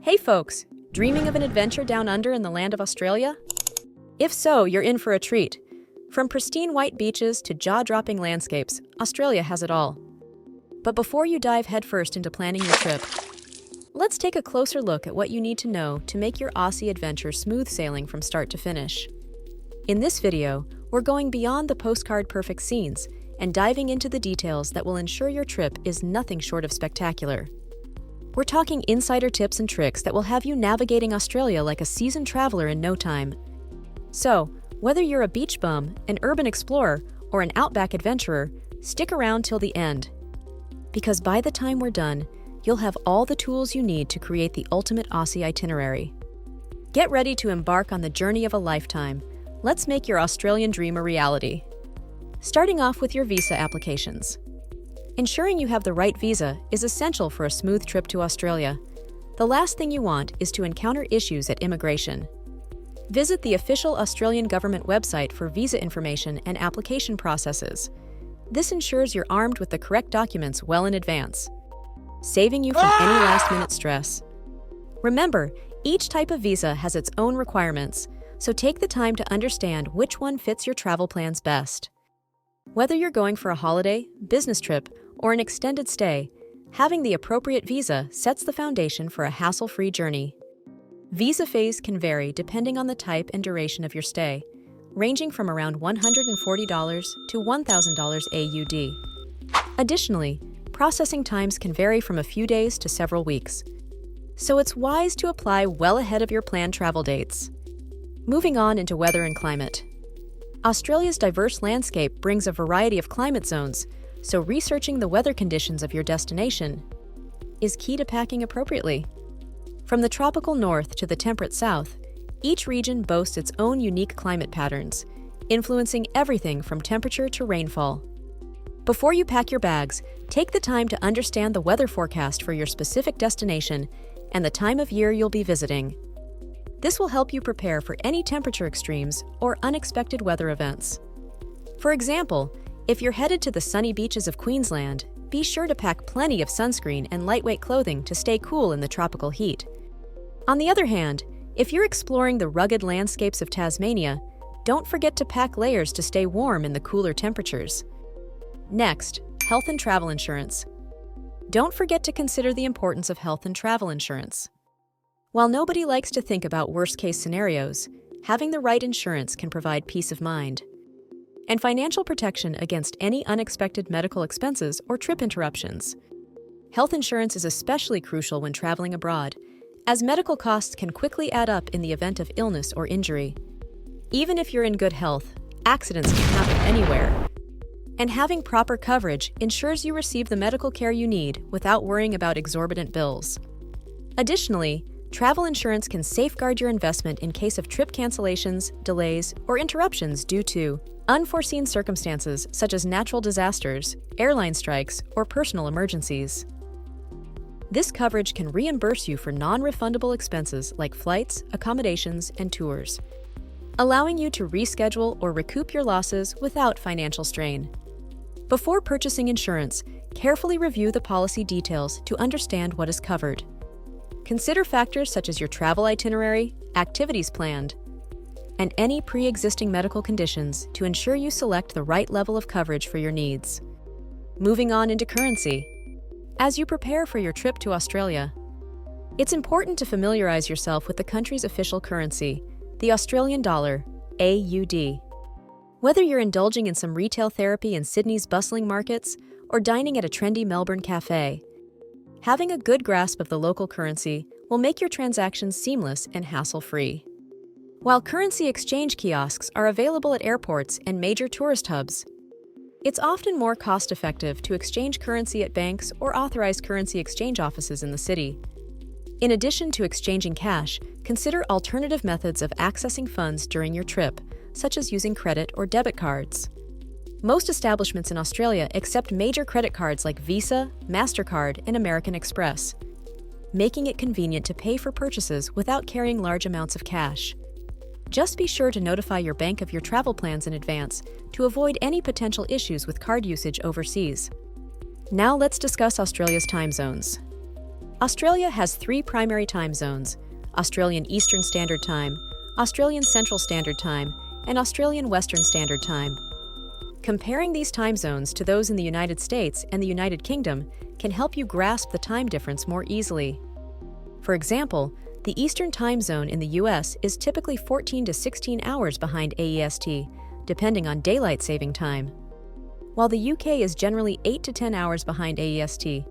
Hey folks, dreaming of an adventure down under in the land of Australia? If so, you're in for a treat. From pristine white beaches to jaw-dropping landscapes, Australia has it all. But before you dive headfirst into planning your trip, let's take a closer look at what you need to know to make your Aussie adventure smooth sailing from start to finish. In this video, we're going beyond the postcard-perfect scenes and diving into the details that will ensure your trip is nothing short of spectacular. We're talking insider tips and tricks that will have you navigating Australia like a seasoned traveler in no time. So, whether you're a beach bum, an urban explorer, or an outback adventurer, stick around till the end. Because by the time we're done, you'll have all the tools you need to create the ultimate Aussie itinerary. Get ready to embark on the journey of a lifetime. Let's make your Australian dream a reality. Starting off with your visa applications. Ensuring you have the right visa is essential for a smooth trip to Australia. The last thing you want is to encounter issues at immigration. Visit the official Australian government website for visa information and application processes. This ensures you're armed with the correct documents well in advance, saving you from any last-minute stress. Remember, each type of visa has its own requirements, so take the time to understand which one fits your travel plans best. Whether you're going for a holiday, business trip, or an extended stay, having the appropriate visa sets the foundation for a hassle-free journey. Visa fees can vary depending on the type and duration of your stay, ranging from around $140 to $1,000 AUD. Additionally, processing times can vary from a few days to several weeks, so it's wise to apply well ahead of your planned travel dates. Moving on into weather and climate. Australia's diverse landscape brings a variety of climate zones, so researching the weather conditions of your destination is key to packing appropriately. From the tropical north to the temperate south, each region boasts its own unique climate patterns, influencing everything from temperature to rainfall. Before you pack your bags, take the time to understand the weather forecast for your specific destination and the time of year you'll be visiting. This will help you prepare for any temperature extremes or unexpected weather events. For example, if you're headed to the sunny beaches of Queensland, be sure to pack plenty of sunscreen and lightweight clothing to stay cool in the tropical heat. On the other hand, if you're exploring the rugged landscapes of Tasmania, don't forget to pack layers to stay warm in the cooler temperatures. Next, health and travel insurance. Don't forget to consider the importance of health and travel insurance. While nobody likes to think about worst-case scenarios, having the right insurance can provide peace of mind and financial protection against any unexpected medical expenses or trip interruptions. Health insurance is especially crucial when traveling abroad, as medical costs can quickly add up in the event of illness or injury. Even if you're in good health, accidents can happen anywhere, and having proper coverage ensures you receive the medical care you need without worrying about exorbitant bills. Additionally, travel insurance can safeguard your investment in case of trip cancellations, delays, or interruptions due to unforeseen circumstances such as natural disasters, airline strikes, or personal emergencies. This coverage can reimburse you for non-refundable expenses like flights, accommodations, and tours, allowing you to reschedule or recoup your losses without financial strain. Before purchasing insurance, carefully review the policy details to understand what is covered. Consider factors such as your travel itinerary, activities planned, and any pre-existing medical conditions to ensure you select the right level of coverage for your needs. Moving on into currency. As you prepare for your trip to Australia, it's important to familiarize yourself with the country's official currency, the Australian dollar, AUD. Whether you're indulging in some retail therapy in Sydney's bustling markets or dining at a trendy Melbourne cafe, having a good grasp of the local currency will make your transactions seamless and hassle-free. While currency exchange kiosks are available at airports and major tourist hubs, it's often more cost-effective to exchange currency at banks or authorized currency exchange offices in the city. In addition to exchanging cash, consider alternative methods of accessing funds during your trip, such as using credit or debit cards. Most establishments in Australia accept major credit cards like Visa, MasterCard, and American Express, making it convenient to pay for purchases without carrying large amounts of cash. Just be sure to notify your bank of your travel plans in advance to avoid any potential issues with card usage overseas. Now let's discuss Australia's time zones. Australia has three primary time zones: Australian Eastern Standard Time, Australian Central Standard Time, and Australian Western Standard Time. Comparing these time zones to those in the United States and the United Kingdom can help you grasp the time difference more easily. For example, the Eastern Time Zone in the US is typically 14 to 16 hours behind AEST, depending on daylight saving time, while the UK is generally 8 to 10 hours behind AEST.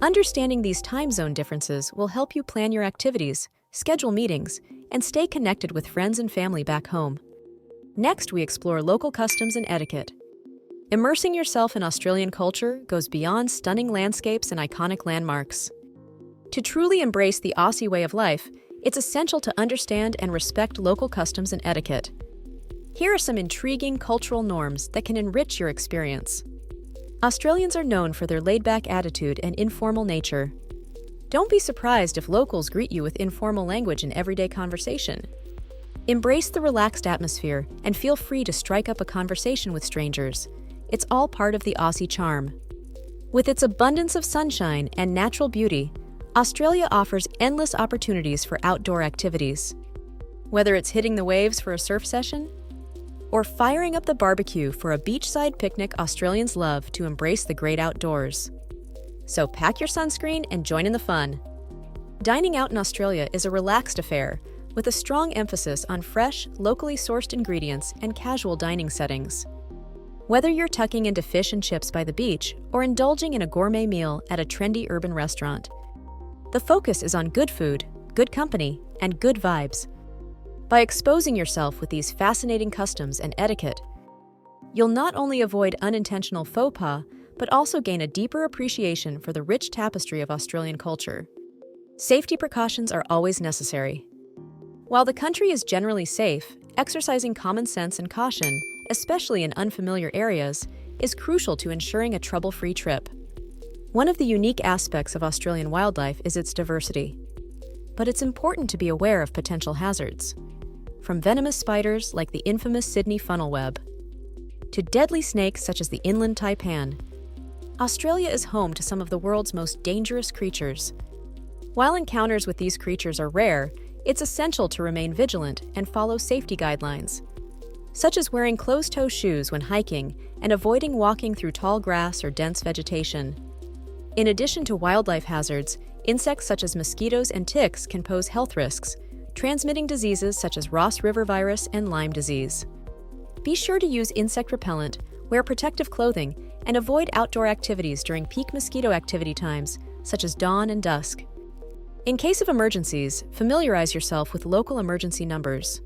Understanding these time zone differences will help you plan your activities, schedule meetings, and stay connected with friends and family back home. Next, we explore local customs and etiquette. Immersing yourself in Australian culture goes beyond stunning landscapes and iconic landmarks. To truly embrace the Aussie way of life, it's essential to understand and respect local customs and etiquette. Here are some intriguing cultural norms that can enrich your experience. Australians are known for their laid-back attitude and informal nature. Don't be surprised if locals greet you with informal language in everyday conversation. Embrace the relaxed atmosphere and feel free to strike up a conversation with strangers. It's all part of the Aussie charm. With its abundance of sunshine and natural beauty, Australia offers endless opportunities for outdoor activities. Whether it's hitting the waves for a surf session or firing up the barbecue for a beachside picnic, Australians love to embrace the great outdoors. So pack your sunscreen and join in the fun. Dining out in Australia is a relaxed affair, with a strong emphasis on fresh, locally sourced ingredients and casual dining settings. Whether you're tucking into fish and chips by the beach or indulging in a gourmet meal at a trendy urban restaurant, the focus is on good food, good company, and good vibes. By exposing yourself with these fascinating customs and etiquette, you'll not only avoid unintentional faux pas, but also gain a deeper appreciation for the rich tapestry of Australian culture. Safety precautions are always necessary. While the country is generally safe, exercising common sense and caution, especially in unfamiliar areas, is crucial to ensuring a trouble-free trip. One of the unique aspects of Australian wildlife is its diversity. But it's important to be aware of potential hazards. From venomous spiders like the infamous Sydney funnel web, to deadly snakes such as the inland taipan, Australia is home to some of the world's most dangerous creatures. While encounters with these creatures are rare, it's essential to remain vigilant and follow safety guidelines, such as wearing closed-toe shoes when hiking and avoiding walking through tall grass or dense vegetation. In addition to wildlife hazards, insects such as mosquitoes and ticks can pose health risks, transmitting diseases such as Ross River virus and Lyme disease. Be sure to use insect repellent, wear protective clothing, and avoid outdoor activities during peak mosquito activity times, such as dawn and dusk. In case of emergencies, familiarize yourself with local emergency numbers.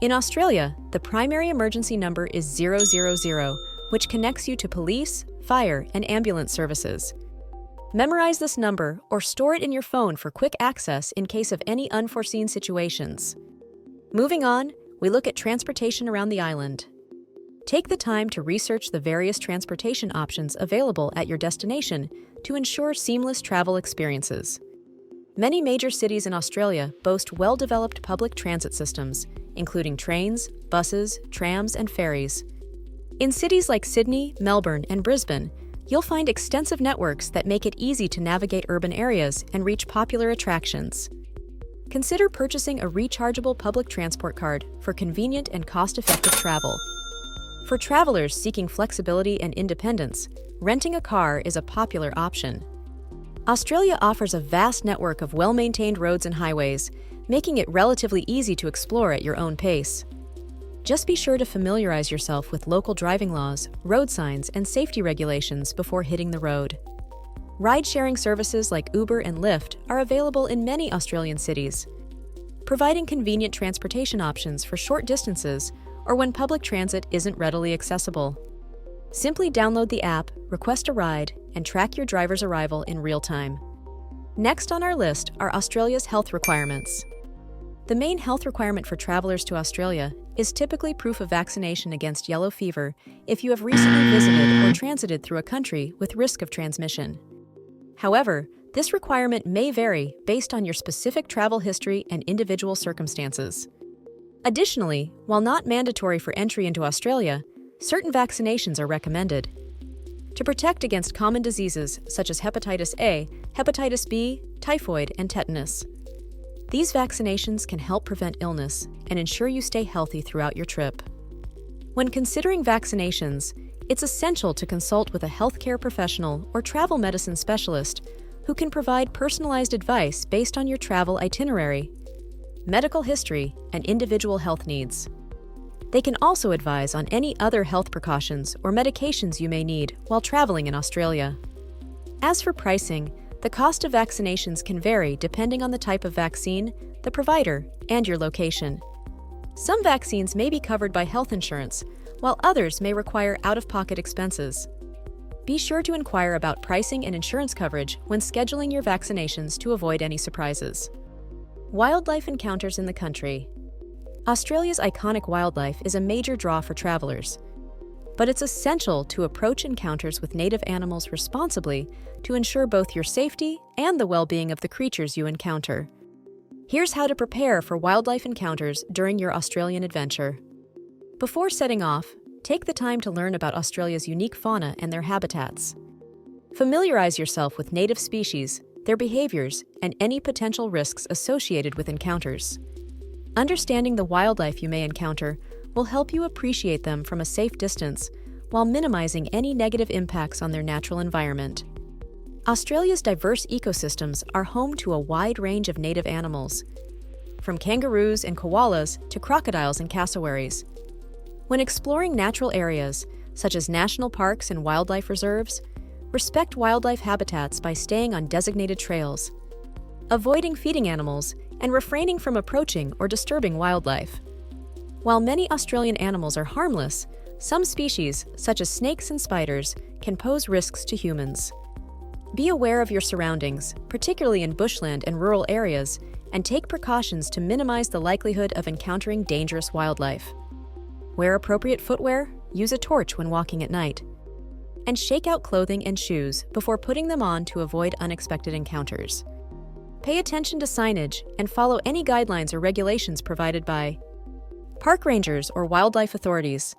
In Australia, the primary emergency number is 000, which connects you to police, fire, and ambulance services. Memorize this number or store it in your phone for quick access in case of any unforeseen situations. Moving on, we look at transportation around the island. Take the time to research the various transportation options available at your destination to ensure seamless travel experiences. Many major cities in Australia boast well-developed public transit systems, including trains, buses, trams, and ferries. In cities like Sydney, Melbourne, and Brisbane, you'll find extensive networks that make it easy to navigate urban areas and reach popular attractions. Consider purchasing a rechargeable public transport card for convenient and cost-effective travel. For travelers seeking flexibility and independence, renting a car is a popular option. Australia offers a vast network of well-maintained roads and highways, making it relatively easy to explore at your own pace. Just be sure to familiarize yourself with local driving laws, road signs, and safety regulations before hitting the road. Ride-sharing services like Uber and Lyft are available in many Australian cities, providing convenient transportation options for short distances or when public transit isn't readily accessible. Simply download the app, request a ride, and track your driver's arrival in real time. Next on our list are Australia's health requirements. The main health requirement for travelers to Australia is typically proof of vaccination against yellow fever if you have recently visited or transited through a country with risk of transmission. However, this requirement may vary based on your specific travel history and individual circumstances. Additionally, while not mandatory for entry into Australia, certain vaccinations are recommended. to protect against common diseases such as hepatitis A, hepatitis B, typhoid, and tetanus. These vaccinations can help prevent illness and ensure you stay healthy throughout your trip. When considering vaccinations, it's essential to consult with a healthcare professional or travel medicine specialist who can provide personalized advice based on your travel itinerary, medical history, and individual health needs. They can also advise on any other health precautions or medications you may need while traveling in Australia. As for pricing, the cost of vaccinations can vary depending on the type of vaccine, the provider, and your location. Some vaccines may be covered by health insurance, while others may require out-of-pocket expenses. Be sure to inquire about pricing and insurance coverage when scheduling your vaccinations to avoid any surprises. Wildlife encounters in the country. Australia's iconic wildlife is a major draw for travelers, but it's essential to approach encounters with native animals responsibly to ensure both your safety and the well-being of the creatures you encounter. Here's how to prepare for wildlife encounters during your Australian adventure. Before setting off, take the time to learn about Australia's unique fauna and their habitats. Familiarize yourself with native species, their behaviors, and any potential risks associated with encounters. Understanding the wildlife you may encounter will help you appreciate them from a safe distance while minimizing any negative impacts on their natural environment. Australia's diverse ecosystems are home to a wide range of native animals, from kangaroos and koalas to crocodiles and cassowaries. When exploring natural areas, such as national parks and wildlife reserves, respect wildlife habitats by staying on designated trails, avoiding feeding animals, and refraining from approaching or disturbing wildlife. While many Australian animals are harmless, some species, such as snakes and spiders, can pose risks to humans. Be aware of your surroundings, particularly in bushland and rural areas, and take precautions to minimize the likelihood of encountering dangerous wildlife. Wear appropriate footwear, use a torch when walking at night, and shake out clothing and shoes before putting them on to avoid unexpected encounters. Pay attention to signage and follow any guidelines or regulations provided by park rangers or wildlife authorities.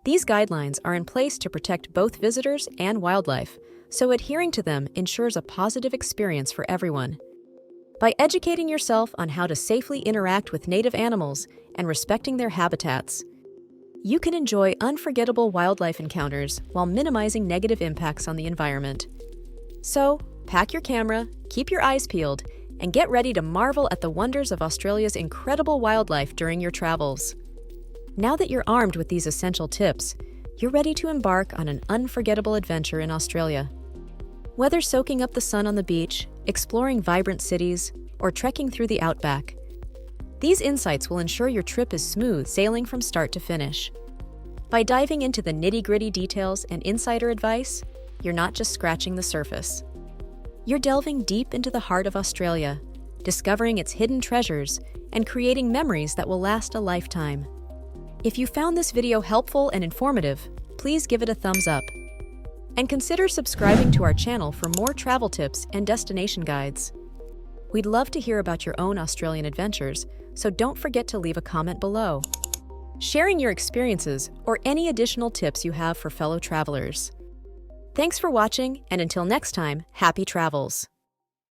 These guidelines are in place to protect both visitors and wildlife, so adhering to them ensures a positive experience for everyone. By educating yourself on how to safely interact with native animals and respecting their habitats, you can enjoy unforgettable wildlife encounters while minimizing negative impacts on the environment. So, pack your camera, keep your eyes peeled, and get ready to marvel at the wonders of Australia's incredible wildlife during your travels. Now that you're armed with these essential tips, you're ready to embark on an unforgettable adventure in Australia. Whether soaking up the sun on the beach, exploring vibrant cities, or trekking through the outback, these insights will ensure your trip is smooth sailing from start to finish. By diving into the nitty-gritty details and insider advice, you're not just scratching the surface. You're delving deep into the heart of Australia, discovering its hidden treasures and creating memories that will last a lifetime. If you found this video helpful and informative, please give it a thumbs up. And consider subscribing to our channel for more travel tips and destination guides. We'd love to hear about your own Australian adventures, so don't forget to leave a comment below, sharing your experiences or any additional tips you have for fellow travelers. Thanks for watching, and until next time, happy travels!